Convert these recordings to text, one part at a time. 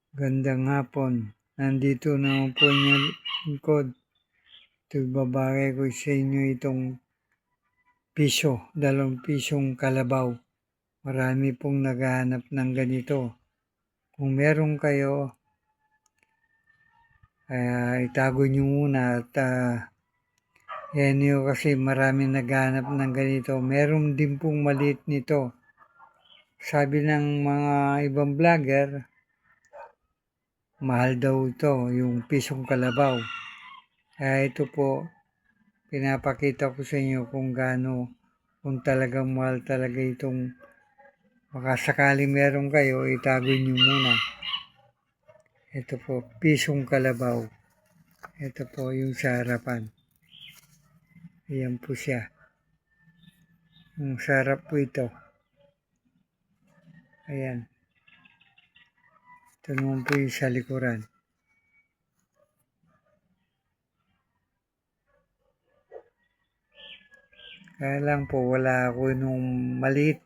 Gandang hapon. Nandito naman po inyong lingkod. Nagbabagay ko sa inyo itong piso, 2 pisong kalabaw. Marami pong naghahanap ng ganito. Kung meron kayo, itago nyo muna at yan yun kasi marami naghahanap ng ganito. Meron din pong maliit nito. Sabi ng mga ibang vlogger, mahal daw ito, yung pisong kalabaw. Kaya ito po, pinapakita ko sa inyo kung kung talagang mahal talaga itong, baka sakali meron kayo, itago nyo muna. Ito po, pisong kalabaw. Ito po yung sa harapan. Ayan po siya. Ang sarap po ito. Ayan. Ito naman po yung sa likuran. Kaya lang po, wala ako nung maliit.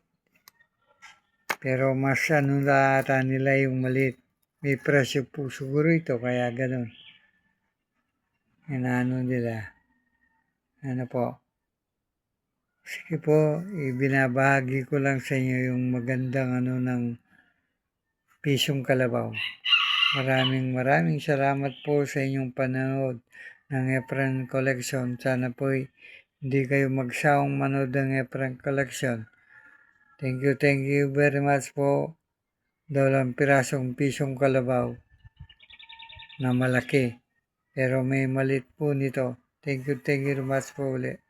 Pero mas ata nila yung maliit. May presyo po siguro ito, kaya ganun. Inaano nila. Ano po. Sige po, ibinabahagi ko lang sa inyo yung magandang ng pisong kalabaw. Maraming salamat po sa inyong panonood ng Efren Collection. Sana po hindi kayo magsawang manood ng Efren Collection. Thank you very much po. 2 pirasong pisong kalabaw na malaki. Pero may malit po nito. Thank you very much po ulit.